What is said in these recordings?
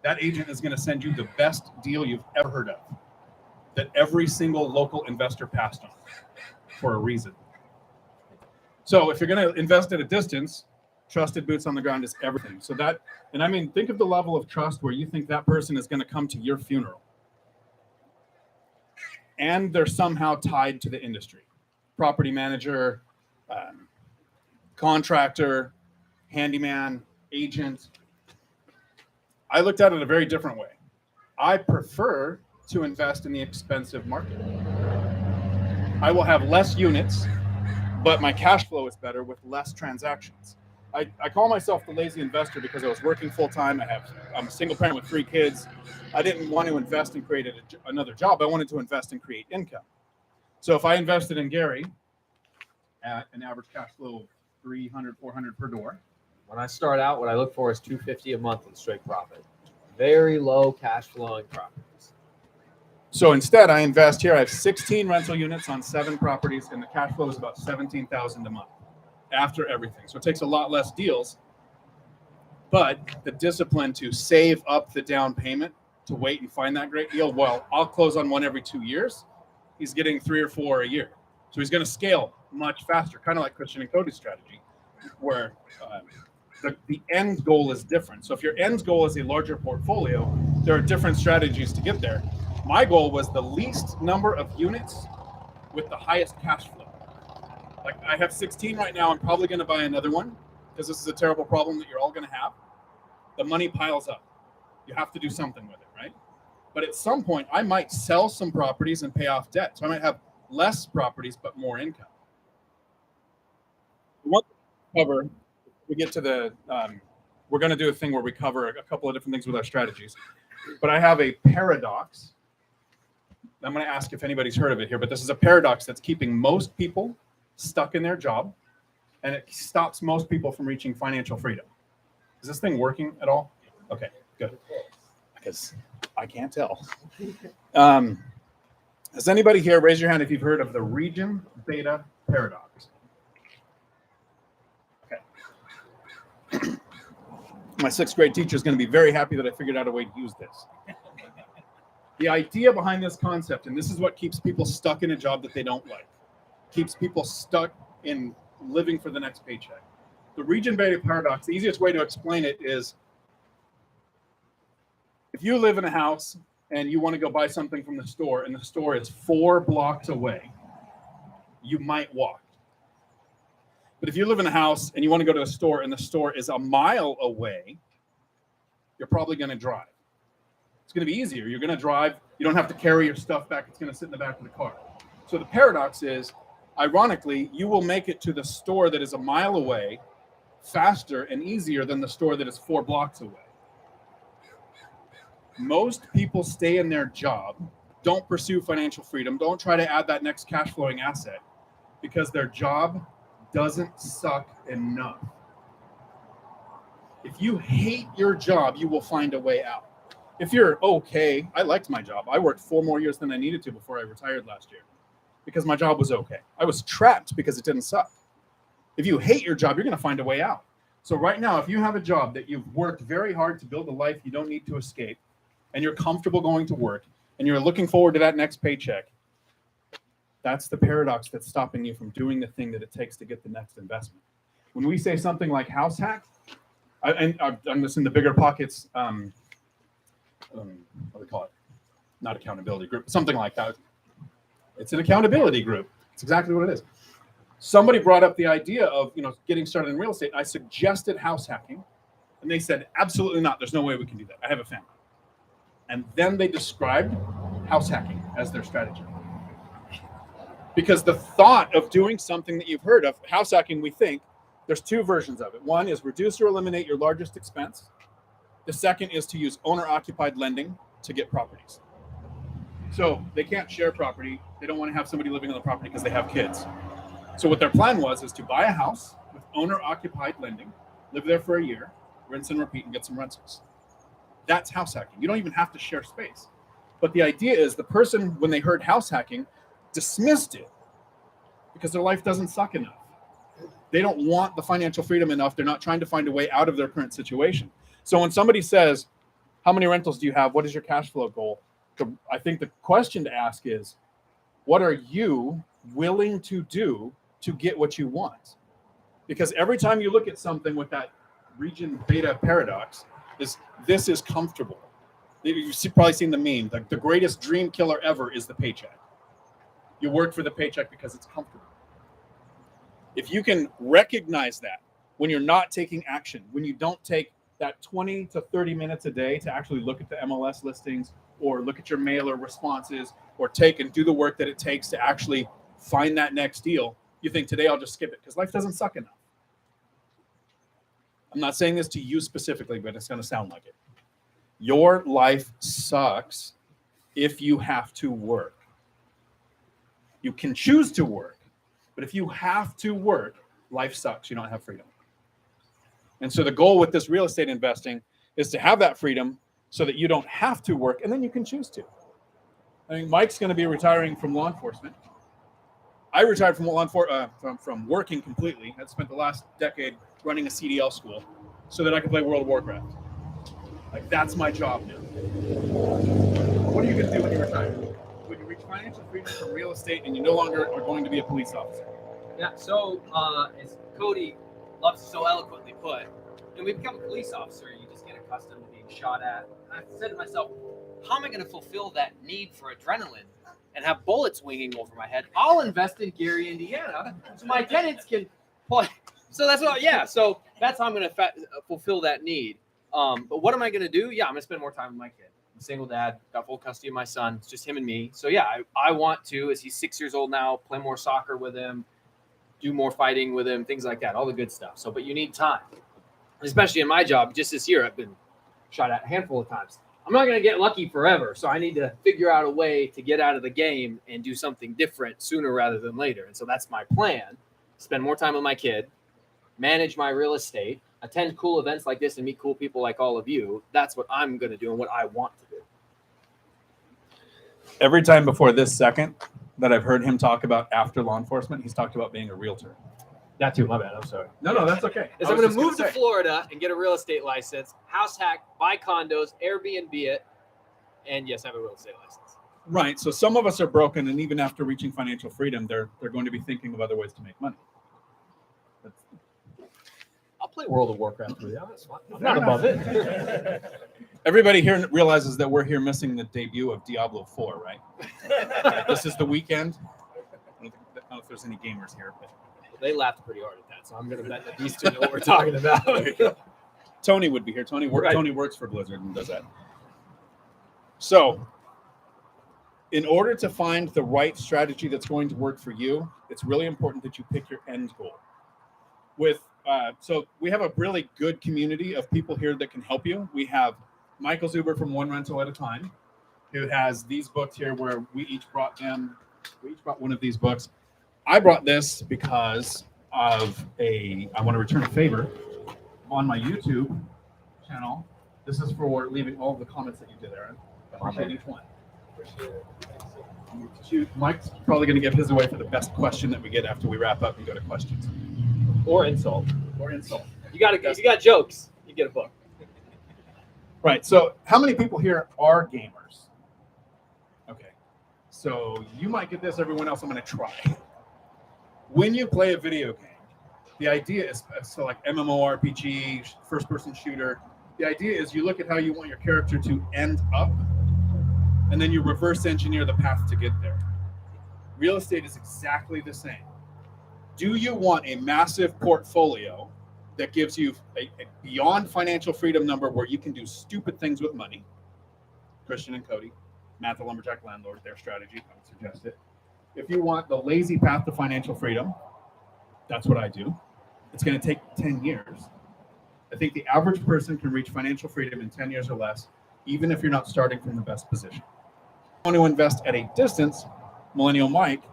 that agent is going to send you the best deal you've ever heard of, that every single local investor passed on for a reason. So if you're going to invest at a distance, trusted boots on the ground is everything. So that, and I mean, think of the level of trust where you think that person is going to come to your funeral. And they're somehow tied to the industry. Property manager, contractor, handyman, agent. I looked at it a very different way. I prefer to invest in the expensive market. I will have less units, but my cash flow is better with less transactions. I call myself the lazy investor because I was working full time. I'm a single parent with 3 kids. I didn't want to invest and create another job. I wanted to invest and create income. So if I invested in Gary at an average cash flow of 300, 400 per door. When I start out, what I look for is $250 a month in straight profit. Very low cash flowing properties. So instead, I invest here. I have 16 rental units on 7 properties, and the cash flow is about $17,000 a month after everything. So it takes a lot less deals, but the discipline to save up the down payment to wait and find that great deal. Well, I'll close on one every 2 years. He's getting 3 or 4 a year. So he's going to scale much faster, kind of like Christian and Cody's strategy, where the end goal is different. So if your end goal is a larger portfolio, there are different strategies to get there. My goal was the least number of units with the highest cash flow. Like I have 16 right now. I'm probably going to buy another one because this is a terrible problem that you're all going to have. The money piles up. You have to do something with it, right? But at some point, I might sell some properties and pay off debt. So I might have less properties, but more income. One thing to cover, we get to the, we're going to do a thing where we cover a couple of different things with our strategies. But I have a paradox. I'm going to ask if anybody's heard of it here, but this is a paradox that's keeping most people stuck in their job, and it stops most people from reaching financial freedom. Is this thing working at all? Okay, good. Because I can't tell. Has anybody here, raise your hand if you've heard of the region beta paradox? Okay. My 6th grade teacher is going to be very happy that I figured out a way to use this. The idea behind this concept, and this is what keeps people stuck in a job that they don't like, keeps people stuck in living for the next paycheck. The region beta paradox, the easiest way to explain it is if you live in a house and you want to go buy something from the store and the store is 4 blocks away, you might walk. But if you live in a house and you want to go to a store and the store is a mile away, you're probably going to drive. It's going to be easier. You're going to drive. You don't have to carry your stuff back. It's going to sit in the back of the car. So the paradox is, ironically, you will make it to the store that is a mile away faster and easier than the store that is 4 blocks away. Most people stay in their job, don't pursue financial freedom, don't try to add that next cash flowing asset because their job doesn't suck enough. If you hate your job, you will find a way out. If you're okay, I liked my job. I worked 4 more years than I needed to before I retired last year because my job was okay. I was trapped because it didn't suck. If you hate your job, you're going to find a way out. So right now, if you have a job that you've worked very hard to build a life you don't need to escape, and you're comfortable going to work, and you're looking forward to that next paycheck, that's the paradox that's stopping you from doing the thing that it takes to get the next investment. When we say something like house hack, I'm just in the bigger pockets, what do we call it? Not accountability group, something like that. It's an accountability group. It's exactly what it is. Somebody brought up the idea of, getting started in real estate. I suggested house hacking, and they said, absolutely not. There's no way we can do that. I have a family. And then they described house hacking as their strategy. Because the thought of doing something that you've heard of, house hacking, we think, there's 2 versions of it. One is reduce or eliminate your largest expense. The second is to use owner-occupied lending to get properties. So they can't share property. They don't want to have somebody living on the property because they have kids. So what their plan is to buy a house with owner-occupied lending, live there for a year, rinse and repeat, and get some rentals. That's house hacking. You don't even have to share space. But the idea is the person, when they heard house hacking, dismissed it because their life doesn't suck enough. They don't want the financial freedom enough. They're not trying to find a way out of their current situation. So when somebody says, how many rentals do you have? What is your cash flow goal? I think the question to ask is, what are you willing to do to get what you want? Because every time you look at something with that region beta paradox, this is comfortable. You've probably seen the meme. The greatest dream killer ever is the paycheck. You work for the paycheck because it's comfortable. If you can recognize that when you're not taking action, when you don't take that 20 to 30 minutes a day to actually look at the MLS listings or look at your mailer responses or take and do the work that it takes to actually find that next deal, you think today I'll just skip it because life doesn't suck enough. I'm not saying this to you specifically, but it's going to sound like it. Your life sucks if you have to work. You can choose to work, but if you have to work, life sucks. You don't have freedom. And so the goal with this real estate investing is to have that freedom so that you don't have to work, and then you can choose to. I mean, Mike's going to be retiring from law enforcement. I retired from from working completely. I spent the last decade running a CDL school so that I could play World of Warcraft. Like, that's my job now. What are you going to do when you retire? When you reach financial freedom from real estate and you no longer are going to be a police officer? Yeah, so as Cody loves to so eloquently put, when we become a police officer, you just get accustomed to being shot at. And I said to myself, how am I going to fulfill that need for adrenaline and have bullets winging over my head? I'll invest in Gary, Indiana, so my tenants can play. So that's what, so that's how I'm going to fulfill that need. But what am I going to do? Yeah, I'm going to spend more time with my kid. I'm a single dad, got full custody of my son. It's just him and me. So yeah, I want to, as he's 6 years old now, play more soccer with him, do more fighting with him, things like that, all the good stuff. So, but you need time, especially in my job. Just this year, I've been shot at a handful of times. I'm not going to get lucky forever, so I need to figure out a way to get out of the game and do something different sooner rather than later. And so that's my plan: spend more time with my kid, manage my real estate, attend cool events like this, and meet cool people like all of you. That's what I'm going to do and what I want to do. Every time before this second that I've heard him talk about after law enforcement, he's talked about being a realtor. That too, my bad. I'm sorry. No, that's okay. I'm going to move to Florida and get a real estate license, house hack, buy condos, Airbnb it, and yes, I have a real estate license. Right. So some of us are broken, and even after reaching financial freedom, they're going to be thinking of other ways to make money. I'll play World of Warcraft with you. I'm not above it. Everybody here realizes that we're here missing the debut of Diablo 4, right? This is the weekend. I don't know if there's any gamers here, but they laughed pretty hard at that, so I'm going to bet that these two know what we're talking about. Tony would be here. Tony works for Blizzard and does that. So, in order to find the right strategy that's going to work for you, it's really important that you pick your end goal. So we have a really good community of people here that can help you. We have Michael Zuber from One Rental at a Time, who has these books here where we each brought one of these books. I brought this because I want to return a favor on my YouTube channel. This is for leaving all of the comments that you did, Aaron. I appreciate each one. Mike's probably going to give his away for the best question that we get after we wrap up and go to questions. Or insult. You got jokes, you get a book. Right. So how many people here are gamers? Okay. So you might get this, everyone else I'm going to try. When you play a video game, the idea is, so like MMORPG, first-person shooter, the idea is you look at how you want your character to end up, and then you reverse engineer the path to get there. Real estate is exactly the same. Do you want a massive portfolio that gives you a beyond financial freedom number where you can do stupid things with money? Christian and Cody, Matt the Lumberjack Landlord, their strategy, I would suggest it. If you want the lazy path to financial freedom, that's what I do. It's going to take 10 years. I think the average person can reach financial freedom in 10 years or less, even if you're not starting from the best position. If you want to invest at a distance, Millennial Mike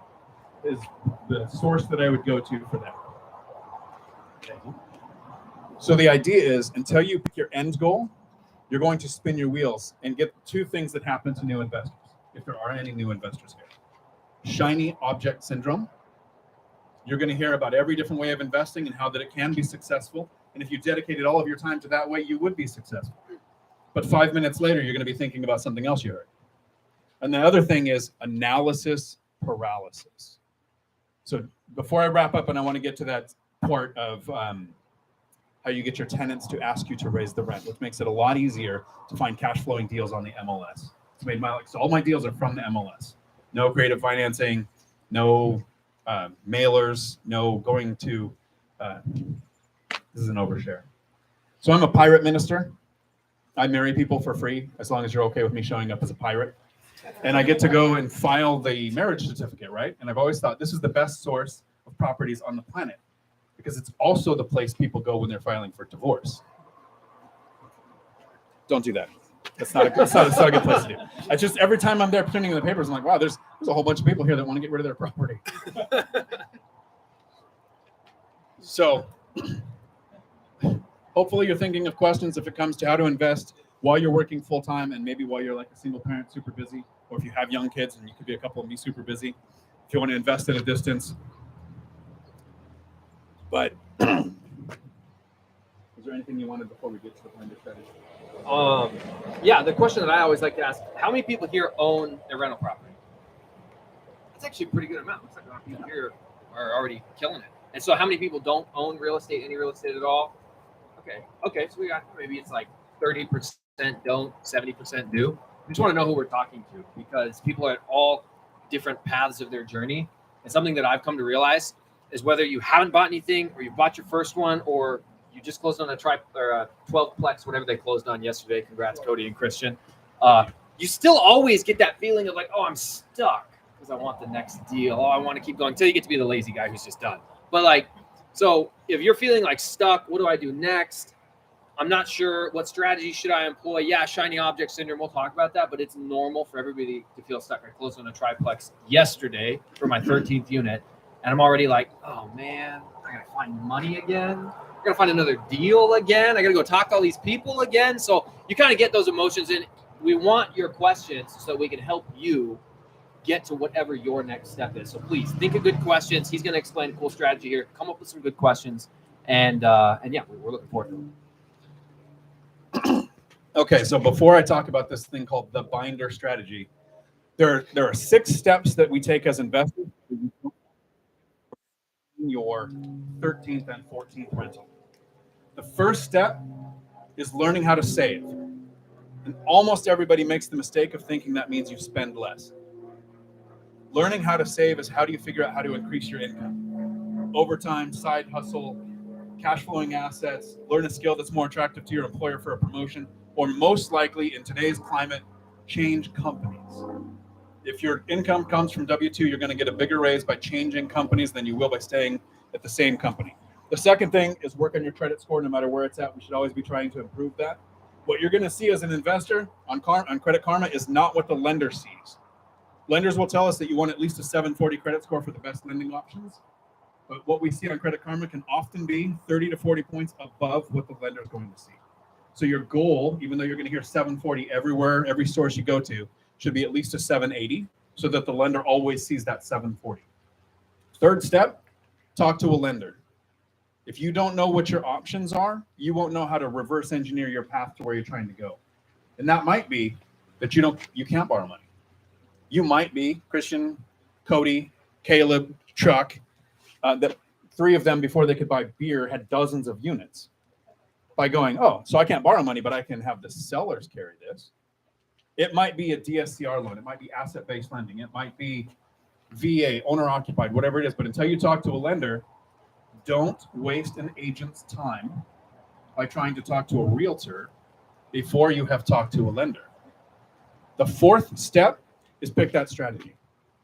is the source that I would go to for that. So the idea is, until you pick your end goal, you're going to spin your wheels and get two things that happen to new investors, if there are any new investors here. Shiny object syndrome. You're going to hear about every different way of investing and how that it can be successful, And if you dedicated all of your time to that way, you would be successful. But 5 minutes later, you're going to be thinking about something else you heard. And the other thing is analysis paralysis. So before I wrap up, and I want to get to that part of how you get your tenants to ask you to raise the rent, which makes it a lot easier to find cash flowing deals on the MLS. So all my deals are from the MLS. No creative financing, no mailers, no going to, this is an overshare. So I'm a pirate minister. I marry people for free, as long as you're okay with me showing up as a pirate. And I get to go and file the marriage certificate, right? And I've always thought this is the best source of properties on the planet, because it's also the place people go when they're filing for divorce. Don't do that. That's not a good place to do. I just, every time I'm there printing the papers, I'm like, wow, there's a whole bunch of people here that want to get rid of their property. So hopefully you're thinking of questions if it comes to how to invest while you're working full time, and maybe while you're like a single parent super busy, or if you have young kids and you could be a couple of me super busy, if you want to invest at a distance. But is there anything you wanted before we get to the blended strategy? Yeah, the question that I always like to ask: how many people here own a rental property? That's actually a pretty good amount. Looks like a lot of people here are already killing it. And so, how many people don't own real estate, any real estate at all? Okay, so we got, maybe it's like 30% don't, 70% do. We just want to know who we're talking to, because people are at all different paths of their journey. And something that I've come to realize is whether you haven't bought anything, or you bought your first one, or you just closed on a 12-plex, whatever they closed on yesterday. Congrats, Cody and Christian. You still always get that feeling of like, oh, I'm stuck because I want the next deal. Oh, I want to keep going, until you get to be the lazy guy who's just done. But like, so if you're feeling like stuck, what do I do next? I'm not sure, what strategy should I employ? Yeah, shiny object syndrome, we'll talk about that, but it's normal for everybody to feel stuck. I closed on a triplex yesterday for my 13th unit, and I'm already like, oh man, I gotta find money again. I gotta find another deal again. I gotta go talk to all these people again. So you kind of get those emotions in. We want your questions so we can help you get to whatever your next step is. So please think of good questions. He's gonna explain a cool strategy here. Come up with some good questions, and yeah, we're looking forward to it. Okay, so before I talk about this thing called the binder strategy, there are 6 steps that we take as investors in your 13th and 14th rental. The first step is learning how to save. And almost everybody makes the mistake of thinking that means you spend less. Learning how to save is how do you figure out how to increase your income? Overtime, side hustle, cash flowing assets, learn a skill that's more attractive to your employer for a promotion, or most likely in today's climate, change companies. If your income comes from W-2, you're going to get a bigger raise by changing companies than you will by staying at the same company. The second thing is work on your credit score, no matter where it's at. We should always be trying to improve that. What you're going to see as an investor on Credit Karma is not what the lender sees. Lenders will tell us that you want at least a 740 credit score for the best lending options. But what we see on Credit Karma can often be 30 to 40 points above what the lender is going to see. So your goal, even though you're going to hear 740 everywhere, every source you go to, should be at least a 780, so that the lender always sees that 740. Third step, talk to a lender. If you don't know what your options are, you won't know how to reverse engineer your path to where you're trying to go. And that might be that you can't borrow money. You might be Christian, Cody, Caleb, Chuck, that 3 of them, before they could buy beer, had dozens of units. By going, oh, so I can't borrow money, but I can have the sellers carry this. It might be a DSCR loan. It might be asset-based lending. It might be VA, owner-occupied, whatever it is. But until you talk to a lender, don't waste an agent's time by trying to talk to a realtor before you have talked to a lender. The 4th step is pick that strategy.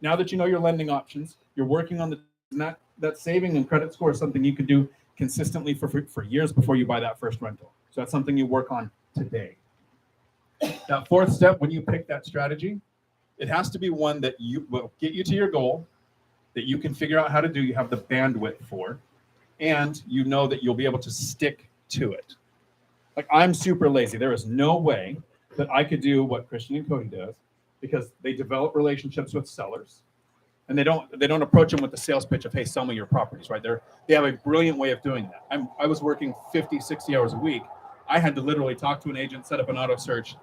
Now that you know your lending options, you're working on that saving and credit score is something you could do consistently for years before you buy that first rental. So that's something you work on today. That 4th step, when you pick that strategy, it has to be one that you will get you to your goal, that you can figure out how to do, you have the bandwidth for, and you know that you'll be able to stick to it. Like, I'm super lazy. There is no way that I could do what Christian and Cody does, because they develop relationships with sellers. And they don't approach them with the sales pitch of, hey, sell me your properties, right? They have a brilliant way of doing that. I was working 50, 60 hours a week. I had to literally talk to an agent, set up an auto search,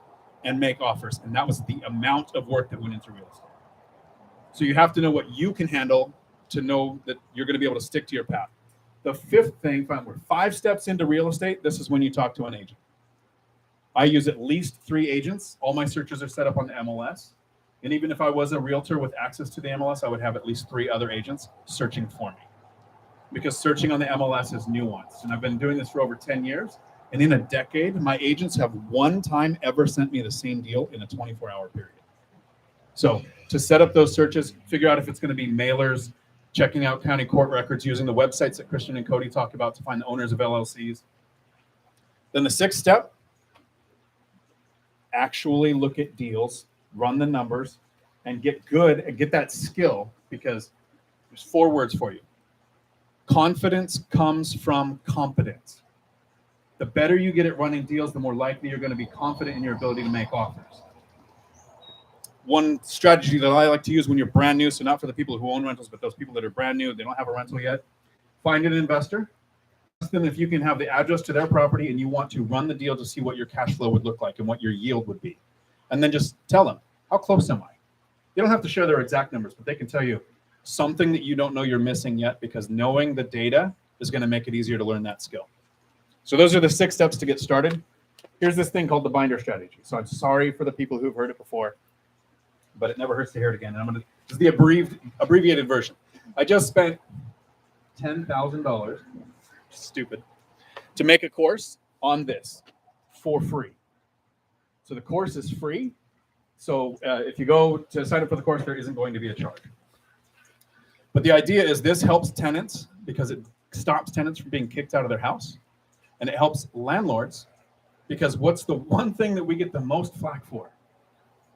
and make offers. And that was the amount of work that went into real estate. So you have to know what you can handle to know that you're going to be able to stick to your path. The fifth thing, we're 5 steps into real estate. This is when you talk to an agent. I use at least 3 agents. All my searches are set up on the MLS. And even if I was a realtor with access to the MLS, I would have at least 3 other agents searching for me. Because searching on the MLS is nuanced. And I've been doing this for over 10 years. And in a decade, my agents have one time ever sent me the same deal in a 24-hour period. So to set up those searches, figure out if it's going to be mailers, checking out county court records, using the websites that Christian and Cody talk about to find the owners of LLCs. Then the 6th step, actually look at deals, run the numbers, and get good and get that skill, because there's 4 words for you. Confidence comes from competence. The better you get at running deals, the more likely you're going to be confident in your ability to make offers. One strategy that I like to use when you're brand new, so not for the people who own rentals, but those people that are brand new, they don't have a rental yet, find an investor. Ask them if you can have the address to their property and you want to run the deal to see what your cash flow would look like and what your yield would be. And then just tell them, how close am I? They don't have to share their exact numbers, but they can tell you something that you don't know you're missing yet, because knowing the data is going to make it easier to learn that skill. So those are the 6 steps to get started. Here's this thing called the binder strategy. So I'm sorry for the people who've heard it before, but it never hurts to hear it again. And this is the abbreviated version. I just spent $10,000, stupid, to make a course on this for free. So the course is free. So if you go to sign up for the course, there isn't going to be a charge. But the idea is this helps tenants because it stops tenants from being kicked out of their house. And it helps landlords because what's the one thing that we get the most flack for?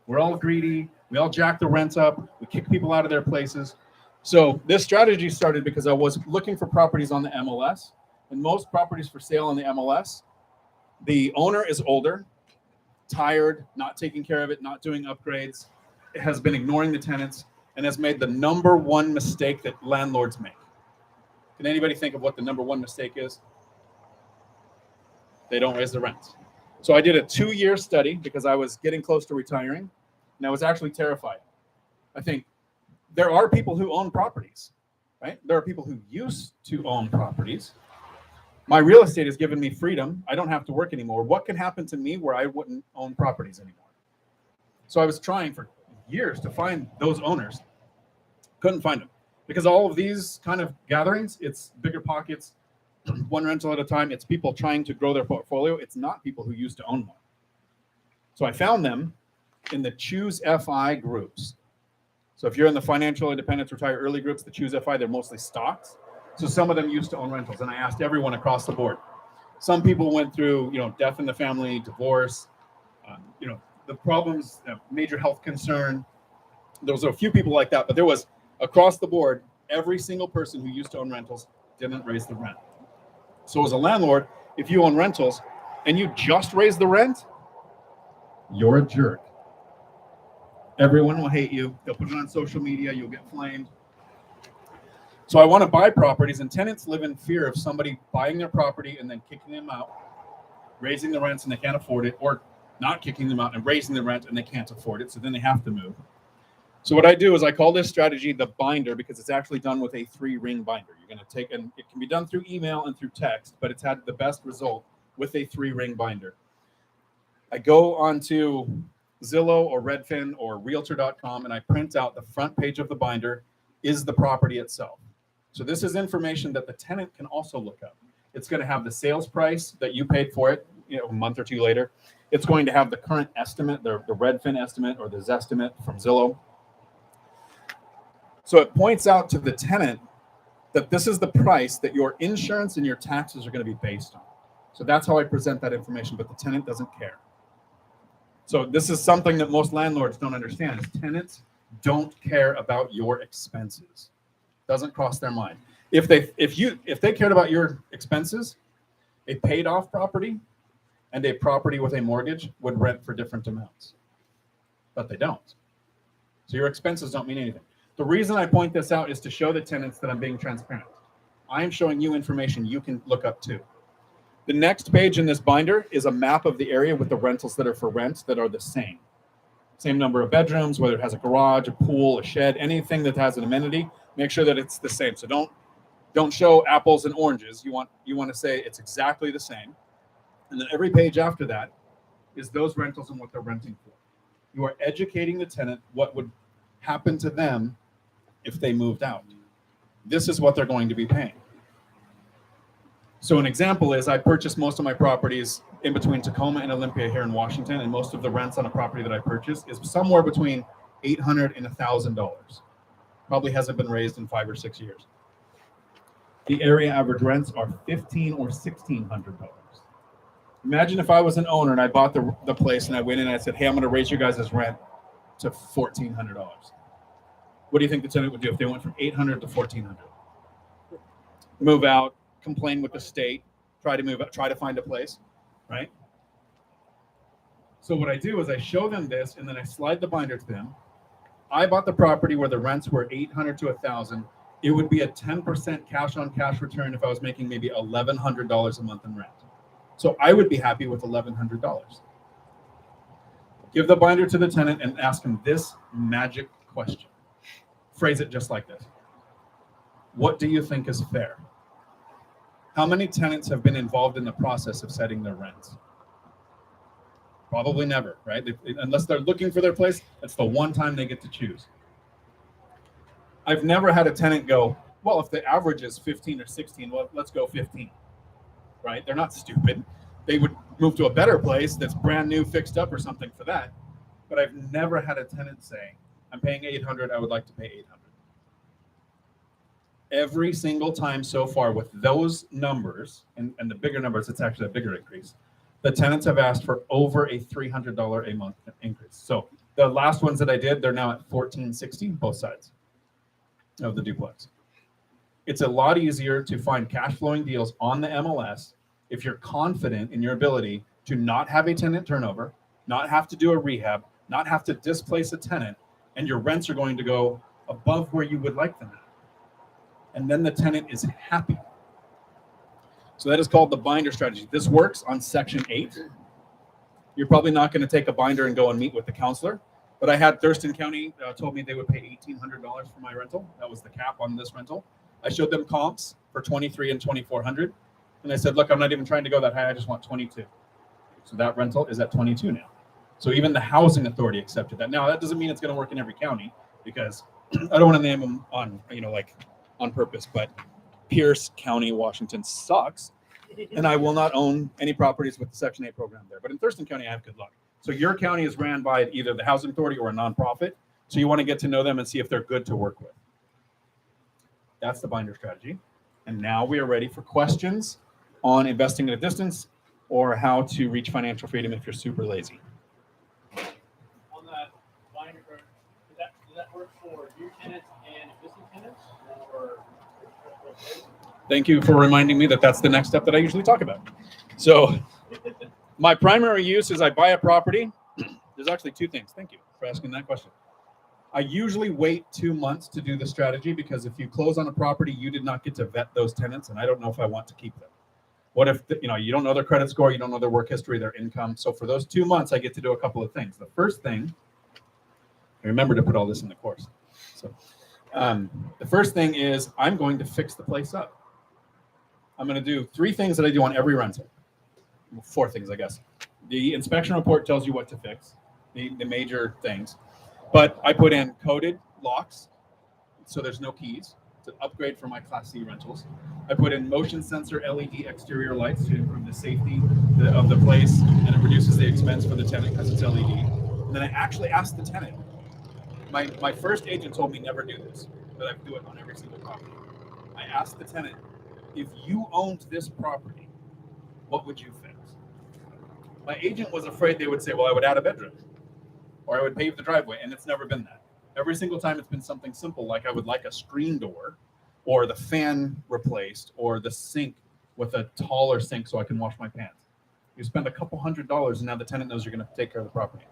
We're all greedy. We all jack the rent up. We kick people out of their places. So this strategy started because I was looking for properties on the MLS. And most properties for sale on the MLS, the owner is older, tired, not taking care of it, not doing upgrades, has been ignoring the tenants, and has made the number one mistake that landlords make. Can anybody think of what the number one mistake is? They don't raise the rent. So I did a 2-year study because I was getting close to retiring, and I was actually terrified. I think there are people who own properties, right? There are people who used to own properties. My real estate has given me freedom. I don't have to work anymore. What can happen to me where I wouldn't own properties anymore? So I was trying for years to find those owners. Couldn't find them because all of these kind of gatherings, it's bigger pockets, one rental at a time. It's people trying to grow their portfolio. It's not people who used to own one. So I found them in the Choose FI groups. So if you're in the Financial Independence Retire Early groups, the Choose FI, they're mostly stocks. So some of them used to own rentals, and I asked everyone across the board. Some people went through, death in the family, divorce, the problems, major health concern. There was a few people like that, but there was across the board, every single person who used to own rentals didn't raise the rent. So as a landlord, if you own rentals and you just raise the rent, you're a jerk. Everyone will hate you. They'll put it on social media. You'll get flamed. So I want to buy properties, and tenants live in fear of somebody buying their property and then kicking them out, raising the rents and they can't afford it, or not kicking them out and raising the rent and they can't afford it, so then they have to move. So what I do is I call this strategy the binder because it's actually done with a 3-ring binder. You're going to take, and it can be done through email and through text, but it's had the best result with a 3-ring binder. I go onto Zillow or Redfin or Realtor.com and I print out the front page of the binder is the property itself. So this is information that the tenant can also look up. It's going to have the sales price that you paid for it, a month or 2 later. It's going to have the current estimate, the Redfin estimate or the Zestimate from Zillow. So it points out to the tenant that this is the price that your insurance and your taxes are going to be based on. So that's how I present that information, but the tenant doesn't care. So this is something that most landlords don't understand is tenants don't care about your expenses. Doesn't cross their mind. If they cared about your expenses, a paid off property and a property with a mortgage would rent for different amounts. But they don't. So your expenses don't mean anything. The reason I point this out is to show the tenants that I'm being transparent. I am showing you information you can look up too. The next page in this binder is a map of the area with the rentals that are for rent that are the same. Same number of bedrooms, whether it has a garage, a pool, a shed, anything that has an amenity, make sure that it's the same. So don't show apples and oranges. You want to say it's exactly the same. And then every page after that is those rentals and what they're renting for. You are educating the tenant what would happen to them if they moved out. This is what they're going to be paying. So an example is I purchased most of my properties in between Tacoma and Olympia here in Washington, and most of the rents on a property that I purchased is somewhere between $800 and $1,000. Probably hasn't been raised in 5 or 6 years. The area average rents are $1,500 or $1,600. Imagine if I was an owner and I bought the place and I went in and I said, hey, I'm going to raise you guys' rent to $1,400. What do you think the tenant would do if they went from $800 to $1,400? Move out, complain with the state, try to move out, try to find a place, right? So what I do is I show them this and then I slide the binder to them. I bought the property where the rents were $800 to $1,000. It would be a 10% cash on cash return if I was making maybe $1,100 a month in rent. So I would be happy with $1,100. Give the binder to the tenant and ask him this magic question. Phrase it just like this. What do you think is fair? How many tenants have been involved in the process of setting their rents? Probably never, right? Unless they're looking for their place, that's the one time they get to choose. I've never had a tenant go, well, if the average is 15 or 16, well, let's go 15, right? They're not stupid. They would move to a better place that's brand new, fixed up or something for that. But I've never had a tenant say, I'm paying $800, I would like to pay $800. Every single time so far with those numbers, and the bigger numbers, it's actually a bigger increase, the tenants have asked for over a $300 a month increase. So the last ones that I did, they're now at $1,460, both sides of the duplex. It's a lot easier to find cash flowing deals on the MLS if you're confident in your ability to not have a tenant turnover, not have to do a rehab, not have to displace a tenant, and your rents are going to go above where you would like them at. And then the tenant is happy. So that is called the binder strategy. This works on Section 8. You're probably not going to take a binder and go and meet with the counselor, but I had Thurston County told me they would pay $1,800 for my rental. That was the cap on this rental. I showed them comps for $2,300 and $2,400, and I said, look, I'm not even trying to go that high. I just want 22. So that rental is at 22 now. So even the housing authority accepted that. Now that doesn't mean it's going to work in every county, because I don't want to name them on purpose, but Pierce County, Washington sucks, and I will not own any properties with the Section 8 program there. But in Thurston County, I have good luck. So your county is ran by either the housing authority or a nonprofit, so you want to get to know them and see if they're good to work with. That's the binder strategy. And now we are ready for questions on investing at a distance or how to reach financial freedom if you're super lazy. On that binder, does that work for new tenants and existing tenants? Or Thank you for reminding me that that's the next step that I usually talk about. So my primary use is I buy a property. There's actually two things. Thank you for asking that question. I usually wait 2 months to do the strategy, because if you close on a property, you did not get to vet those tenants, and I don't know if I want to keep them. What if you don't know their credit score, you don't know their work history, their income. So for those 2 months, I get to do a couple of things. The first thing, I remember to put all this in the course. So the first thing is I'm going to fix the place up. I'm going to do 3 things that I do on every rental. 4 things, I guess. The inspection report tells you what to fix, the major things. But I put in coded locks, so there's no keys. It's an upgrade for my Class C rentals. I put in motion sensor LED exterior lights to improve the safety of the place, and it reduces the expense for the tenant because it's LED. And then I actually asked the tenant. My first agent told me never do this, but I do it on every single property. I asked the tenant, if you owned this property, what would you fix? My agent was afraid they would say, well, I would add a bedroom, or I would pave the driveway, and it's never been that. Every single time it's been something simple, like I would like a screen door, or the fan replaced, or the sink with a taller sink so I can wash my pants. You spend a couple $100, and now the tenant knows you're going to take care of the property.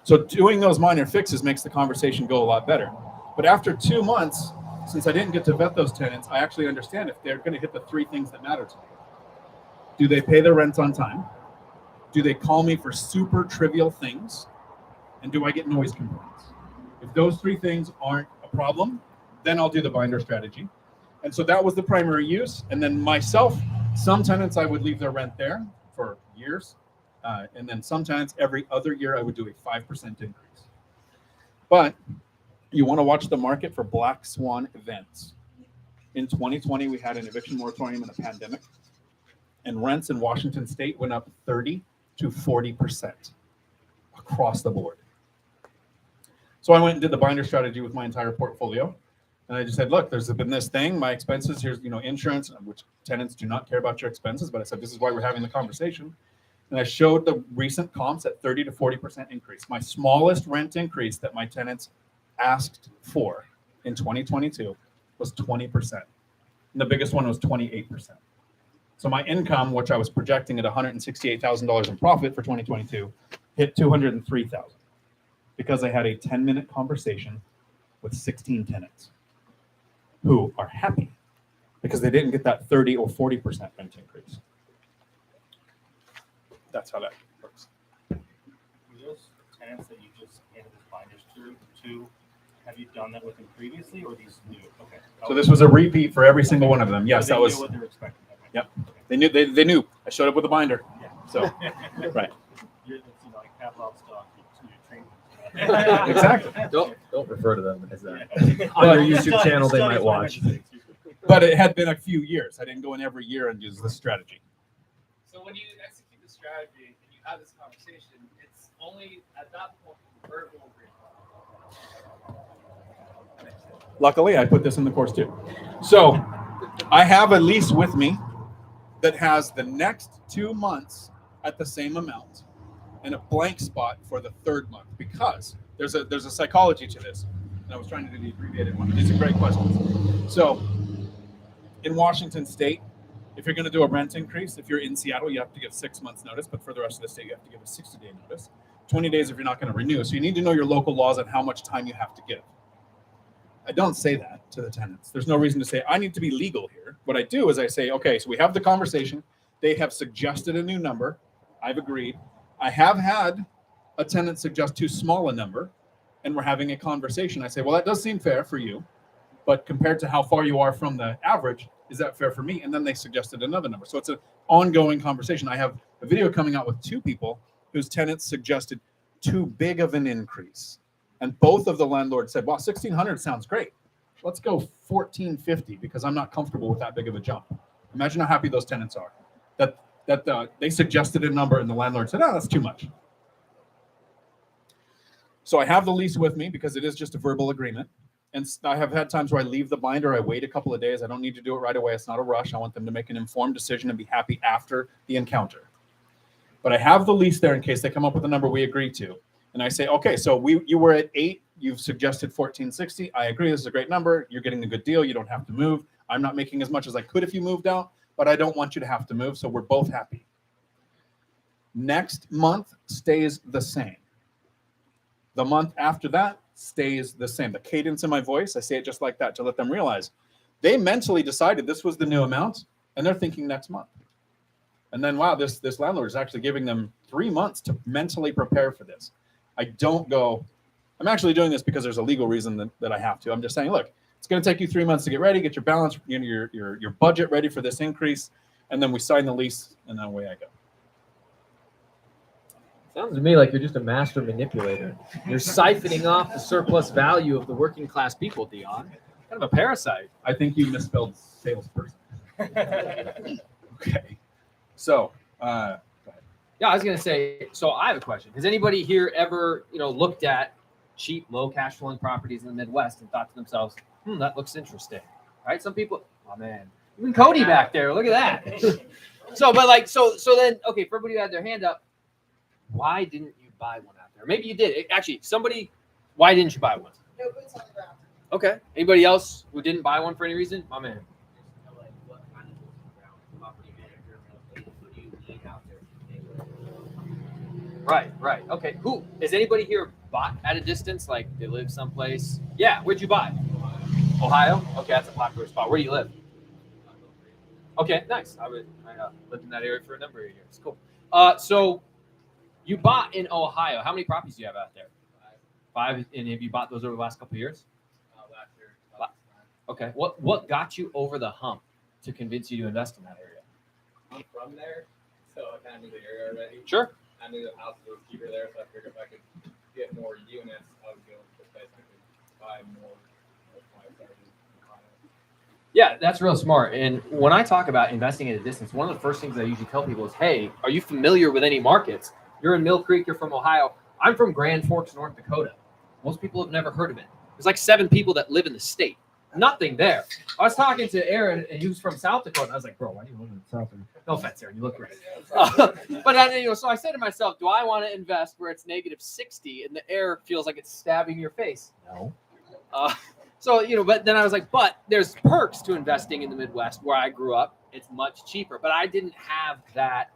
So doing those minor fixes makes the conversation go a lot better. But after 2 months, since I didn't get to vet those tenants, I actually understand if they're going to hit the 3 things that matter to me. Do they pay their rent on time? Do they call me for super trivial things? And do I get noise complaints? If those 3 things aren't a problem, then I'll do the binder strategy. And so that was the primary use. And then myself, some tenants I would leave their rent there for years. And then some tenants every other year I would do a 5% increase. But you want to watch the market for black swan events. In 2020, we had an eviction moratorium and a pandemic. And rents in Washington state went up 30 to 40% across the board. So I went and did the binder strategy with my entire portfolio. And I just said, look, there's been this thing, my expenses, here's, insurance, which tenants do not care about your expenses. But I said, this is why we're having the conversation. And I showed the recent comps at 30 to 40% increase. My smallest rent increase that my tenants asked for in 2022 was 20%. And the biggest one was 28%. So my income, which I was projecting at $168,000 in profit for 2022, hit $203,000 because I had a 10-minute conversation with 16 tenants who are happy because they didn't get that 30 or 40% rent increase. That's how that works. For those tenants that you just handed this binders to, have you done that with them previously, or these new? Okay. So this was a repeat for every single one of them. Yes, So that they was. knew what they were expecting. Okay. Yep. They knew. They knew. I showed up with a binder. Yeah. So, right. You're like catalog stock. You train. Exactly. Don't refer to them as that. Yeah. On your YouTube channel, they might watch. But it had been a few years. I didn't go in every year and use this strategy. So when you execute the strategy and you have this conversation, it's only at that point verbal agreement. Luckily, I put this in the course too. So I have a lease with me that has the next 2 months at the same amount and a blank spot for the 3rd month because there's a psychology to this. And I was trying to do the abbreviated one. These are great questions. So in Washington state, if you're going to do a rent increase, if you're in Seattle, you have to give 6 months notice, but for the rest of the state, you have to give a 60-day notice. 20 days if you're not going to renew. So you need to know your local laws and how much time you have to give. I don't say that to the tenants. There's no reason to say, I need to be legal here. What I do is I say, okay, so we have the conversation. They have suggested a new number. I've agreed. I have had a tenant suggest too small a number, and we're having a conversation. I say, well, that does seem fair for you, but compared to how far you are from the average, is that fair for me? And then they suggested another number. So it's an ongoing conversation. I have a video coming out with 2 people whose tenants suggested too big of an increase. And both of the landlords said, well, $1,600 sounds great. Let's go $1,450 because I'm not comfortable with that big of a jump. Imagine how happy those tenants are that they suggested a number and the landlord said, oh, that's too much. So I have the lease with me because it is just a verbal agreement. And I have had times where I leave the binder, I wait a couple of days. I don't need to do it right away. It's not a rush. I want them to make an informed decision and be happy after the encounter. But I have the lease there in case they come up with a number we agree to. And I say, okay, so you were at 8. You've suggested 1460. I agree. This is a great number. You're getting a good deal. You don't have to move. I'm not making as much as I could if you moved out, but I don't want you to have to move. So we're both happy. Next month stays the same. The month after that stays the same. The cadence in my voice, I say it just like that to let them realize they mentally decided this was the new amount and they're thinking next month. And then, wow, this landlord is actually giving them 3 months to mentally prepare for this. I don't go, I'm actually doing this because there's a legal reason that I have to. I'm just saying, look, it's going to take you 3 months to get ready, get your balance, your budget ready for this increase. And then we sign the lease and then away I go. Sounds to me like you're just a master manipulator. You're siphoning off the surplus value of the working class people, DIon. Kind of a parasite. I think you misspelled salesperson. Okay. So, Yeah, I was gonna say. So I have a question. Has anybody here ever, looked at cheap, low cash flowing properties in the Midwest and thought to themselves, that looks interesting, right? Some people, oh man, even Cody back there, look at that. So then, okay, for everybody who had their hand up, why didn't you buy one out there? Maybe you did. Actually, why didn't you buy one? No boots on the ground. Okay. Anybody else who didn't buy one for any reason? My man. What kind of property manager, what do you need out there? Right. Okay. Who is anybody here bought at a distance? Like they live someplace? Yeah. Where'd you buy? Ohio. Okay, that's a popular spot. Where do you live? Okay, nice. I lived in that area for a number of years. Cool. So you bought in Ohio. How many properties do you have out there? Five. And have you bought those over the last couple of years? Last year. Okay. What got you over the hump to convince you to invest in that area? I'm from there, so I kind of knew the area already. Sure. I knew the house was cheaper there, so I figured if I could get more units, I would go to the place I could buy more. That's why I started in Ohio. Yeah, that's real smart. And when I talk about investing at a distance, one of the first things I usually tell people is, hey, are you familiar with any markets? You're in Mill Creek, you're from Ohio. I'm from Grand Forks, North Dakota. Most people have never heard of it. There's like 7 people that live in the state. Nothing there. I was talking to Aaron, and he was from South Dakota. I was like, bro, why do you live in South Dakota? No offense, Aaron, you look great. But so I said to myself, do I want to invest where it's -60 and the air feels like it's stabbing your face? No. But then I was like, but there's perks to investing in the Midwest where I grew up. It's much cheaper, but I didn't have that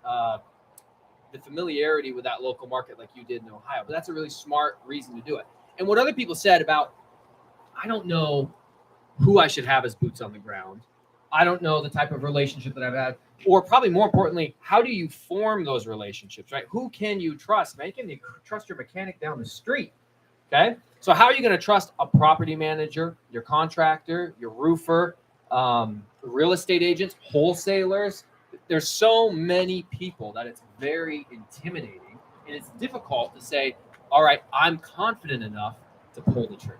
the familiarity with that local market like you did in Ohio. But that's a really smart reason to do it. And what other people said about, I don't know who I should have as boots on the ground. I don't know the type of relationship that I've had, or probably more importantly, how do you form those relationships, right? Who can you trust? Man, can you trust your mechanic down the street? Okay. So how are you going to trust a property manager, your contractor, your roofer, real estate agents, wholesalers? There's so many people that it's very intimidating, and it's difficult to say, all right, I'm confident enough to pull the trigger.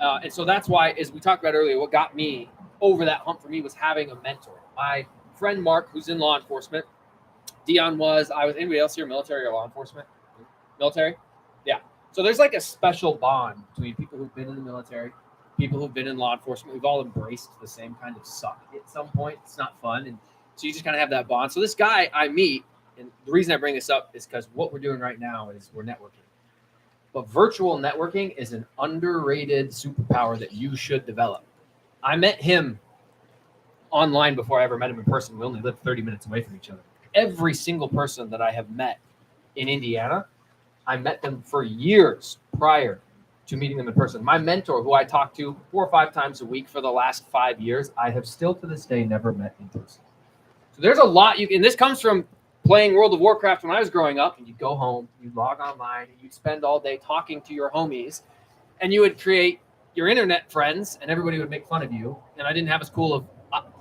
And so that's why, as we talked about earlier, what got me over that hump for me was having a mentor. My friend Mark, who's in law enforcement, DIon was, I was, anybody else here, military or law enforcement? Military? Yeah. So there's like a special bond between people who've been in the military, people who've been in law enforcement. We've all embraced the same kind of suck at some point. It's not fun. And so you just kind of have that bond. So this guy I meet, and the reason I bring this up is because what we're doing right now is we're networking. But virtual networking is an underrated superpower that you should develop. I met him online before I ever met him in person. We only lived 30 minutes away from each other. Every single person that I have met in Indiana, I met them for years prior to meeting them in person. My mentor, who I talk to 4 or 5 times a week for the last 5 years, I have still to this day never met in person. So there's a lot and this comes from playing World of Warcraft when I was growing up, and you'd go home, you'd log online, and you'd spend all day talking to your homies, and you would create your internet friends, and everybody would make fun of you. And I didn't have as cool of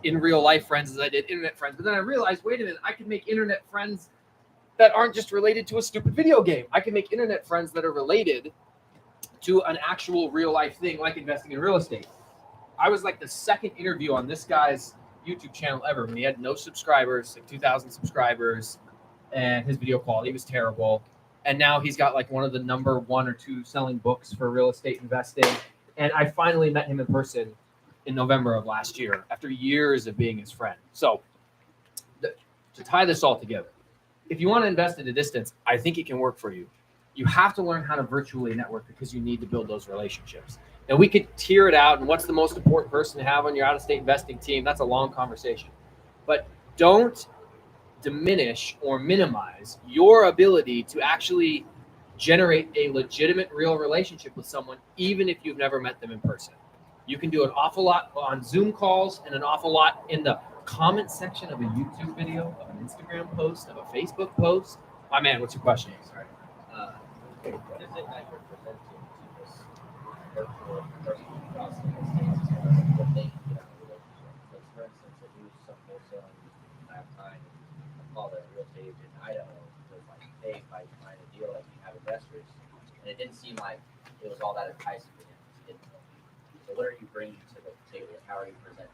in real life friends as I did internet friends. But then I realized, wait a minute, I could make internet friends that aren't just related to a stupid video game. I can make internet friends that are related to an actual real life thing, like investing in real estate. I was like the second interview on this guy's YouTube channel ever when he had no subscribers, like 2,000 subscribers, and his video quality was terrible. And now he's got like one of the number 1 or 2 selling books for real estate investing. And I finally met him in person in November of last year after years of being his friend. So to tie this all together, if you want to invest at a distance, I think it can work for you. You have to learn how to virtually network because you need to build those relationships. And we could tier it out, and what's the most important person to have on your out-of-state investing team? That's a long conversation. But don't diminish or minimize your ability to actually generate a legitimate, real relationship with someone, even if you've never met them in person. You can do an awful lot on Zoom calls and an awful lot in the comment section of a YouTube video, of an Instagram post, of a Facebook post. My man, what's your question? Sorry. What is it that you're presenting to this virtual person across the States what they can get out of the relationship? Like, for instance, I do some wholesaling last time. I called a real estate agent in Idaho. It was like, hey, if I find a deal, like, you have investors. And it didn't seem like it was all that enticing to him because he didn't know me. So what are you bringing to the table? How are you presenting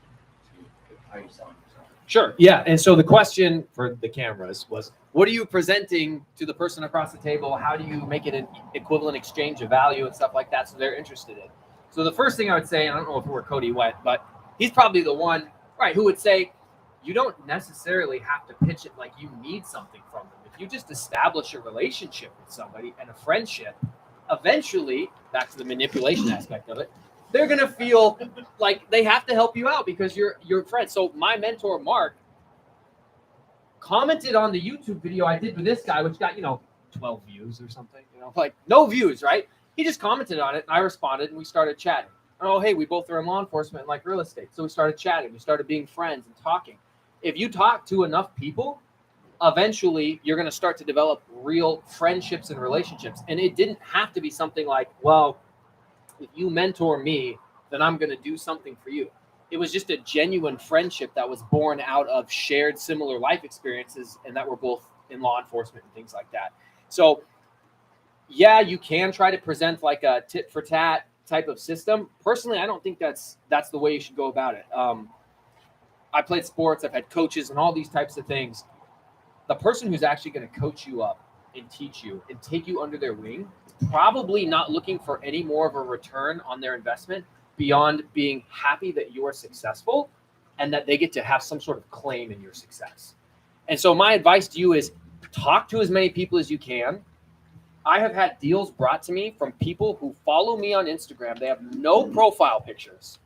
how are you selling yourself? Sure. Yeah. And so the question for the cameras was, what are you presenting to the person across the table? How do you make it an equivalent exchange of value and stuff like that so they're interested in? So the first thing I would say, and I don't know where Cody went, but he's probably the one, right, who would say, you don't necessarily have to pitch it like you need something from them. If you just establish a relationship with somebody and a friendship, eventually, back to the manipulation aspect of it, they're going to feel like they have to help you out because you're your friend. So my mentor, Mark, commented on the YouTube video I did with this guy, which got, 12 views or something, like no views, right? He just commented on it and I responded and we started chatting. Oh, hey, we both are in law enforcement and like real estate. So we started chatting, we started being friends and talking. If you talk to enough people, eventually you're going to start to develop real friendships and relationships. And it didn't have to be something like, well, if you mentor me, then I'm going to do something for you. It was just a genuine friendship that was born out of shared similar life experiences and that were both in law enforcement and things like that. So yeah, you can try to present like a tit for tat type of system. Personally, I don't think that's the way you should go about it. I played sports, I've had coaches and all these types of things. The person who's actually going to coach you up and teach you and take you under their wing, probably not looking for any more of a return on their investment beyond being happy that you are successful and that they get to have some sort of claim in your success. And so my advice to you is talk to as many people as you can. I have had deals brought to me from people who follow me on Instagram. They have no profile pictures.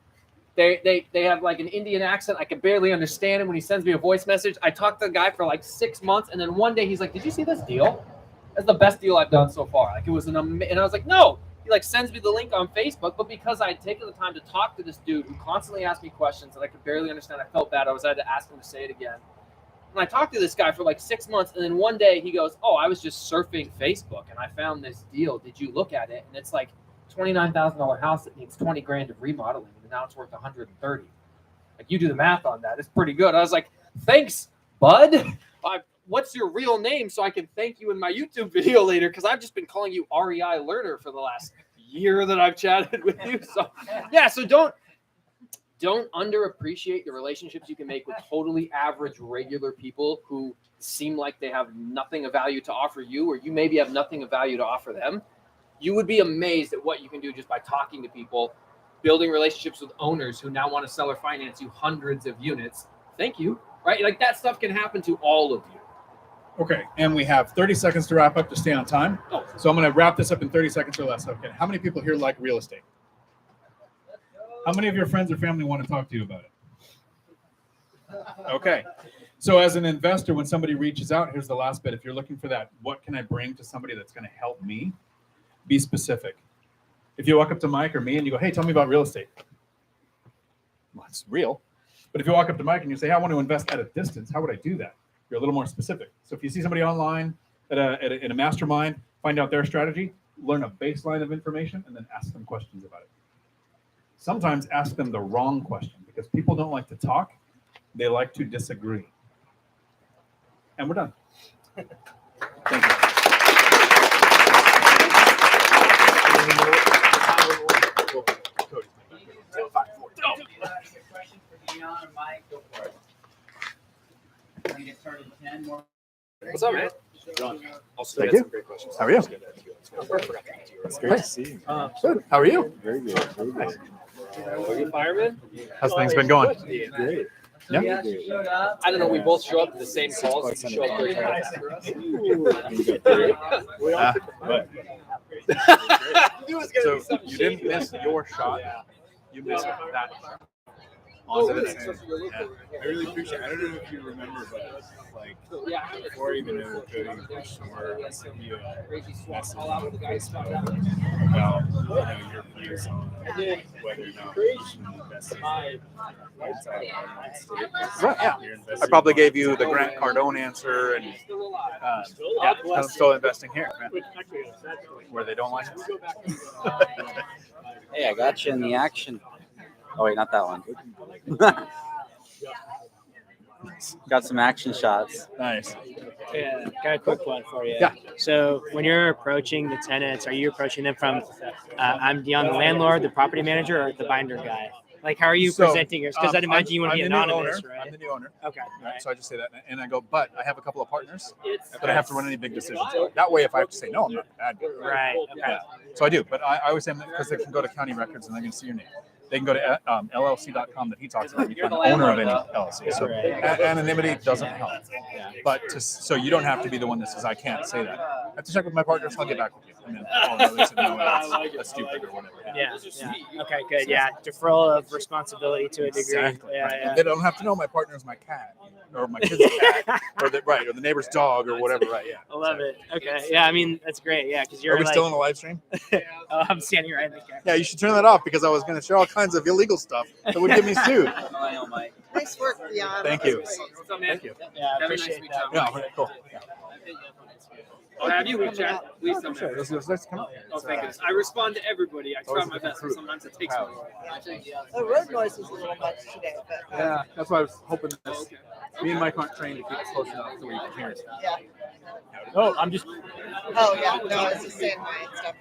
They have like an Indian accent. I can barely understand him when he sends me a voice message. I talked to the guy for like 6 months, and then one day he's like, "Did you see this deal? That's the best deal I've done so far." Like it was and I was like, "No." He like sends me the link on Facebook, but because I had taken the time to talk to this dude who constantly asked me questions that I could barely understand, I felt bad. I had to ask him to say it again. And I talked to this guy for like 6 months, and then one day he goes, "Oh, I was just surfing Facebook and I found this deal. Did you look at it?" And it's like $29,000 house that needs 20 grand of remodeling, and now it's worth 130. Like you do the math on that, it's pretty good. I was like, "Thanks, bud. What's your real name so I can thank you in my YouTube video later?" Because I've just been calling you REI Learner for the last year that I've chatted with you. So yeah, so don't underappreciate the relationships you can make with totally average, regular people who seem like they have nothing of value to offer you, or you maybe have nothing of value to offer them. You would be amazed at what you can do just by talking to people, building relationships with owners who now want to sell or finance you hundreds of units. Thank you, right? Like that stuff can happen to all of you. Okay, and we have 30 seconds to wrap up to stay on time. Oh. So I'm going to wrap this up in 30 seconds or less. Okay, how many people here like real estate? How many of your friends or family want to talk to you about it? Okay, so as an investor, when somebody reaches out, here's the last bit. If you're looking for that, what can I bring to somebody that's going to help me? Be specific. If you walk up to Mike or me and you go, "Hey, tell me about real estate." Well, it's real. But if you walk up to Mike and you say, "Hey, I want to invest at a distance, how would I do that?" You're a little more specific. So if you see somebody online in a mastermind, find out their strategy, learn a baseline of information, and then ask them questions about it. Sometimes ask them the wrong question because people don't like to talk. They like to disagree. And we're done. Thank you. Question for DIon or Mike? Go for it. We're gonna get started in 10 more. What's up, man? Thank you. How are you? It's great to see you. Good. How are you? Very good. Very good. Are you fireman? How's things been going? Great. Yeah. Yeah, she showed up. I don't know. We both show up to the same calls. You show up 30 minutes after us. So you didn't miss your shot. You missed that shot. Oh, Onto the really? net. Yeah. I really appreciate it. I don't know if you remember, but like Yeah. before I even knew Cody this summer, I sent you a Crazy swap message all out with the guys. about your views on whether or not you should invest outside the United States. Right, yeah. You're investing I probably in- gave you the Grant Cardone answer, and yeah, I'm still investing here, man, where they don't like it. Hey, I got you in the action. Oh, wait, not that one. Got some action shots. Nice. Yeah, got a quick one for you. Yeah. So when you're approaching the tenants, are you approaching them from, I'm DIon, the landlord, the property manager, or the binder guy? Like, how are you So, presenting yours? Because I'd imagine you want to be I'm the new anonymous, owner. right? I'm the new owner. Okay. Right. So I just say that, and I go, but I have a couple of partners It's- that I have to run any big decisions. That way, if I have to say no, I'm not a bad guy. Right. Okay. Yeah. So I do, but I always say because they can go to county records and they can see your name. they can go to LLC.com that he talks about. You're Become the the owner of landlord, any LLC. So anonymity doesn't help. Yeah. But so you don't have to be the one that says I can't say that. I have to check with my partners. I'll get back with you. And then no, they said no, that's stupid or whatever. Yeah. Okay. Good. Yeah. Deferral of responsibility to a degree. Exactly. Yeah. Right. Yeah. They don't have to know my partner's my cat or my kid's cat or the neighbor's dog or whatever. Right? Yeah. I love it. Okay. Yeah. I mean, that's great. Yeah. Because you're Are we like, still in the live stream? I'm standing right in the camera. Yeah, you should turn that off because I was going to share all kinds of illegal stuff that would get me sued. Nice work, DIon. Thank you. What's up, man? Thank you. Yeah. I Have a nice appreciate week, that. Tom. Yeah, okay, cool. Yeah. I'll have you WeChat. Please come Sure. here. Let's come up here. Oh, thank goodness. I respond to everybody. I try always my looking best, through. but sometimes it takes me. The road noise was a little much today, but Yeah, that's why I was hoping this. Me and Mike aren't trained to keep it close enough so we can hear it. yeah. Oh, I'm just. Oh yeah, no, I was just saying my stuff.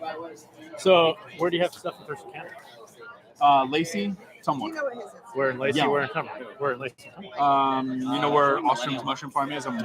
So where do you have stuff in Thurston County? Lacey, somewhat. You know what his is. Where in Lacey? Yeah. Where in Cumberland? Where in Lacey? You know where Ostram's Mushroom Farm is? I'm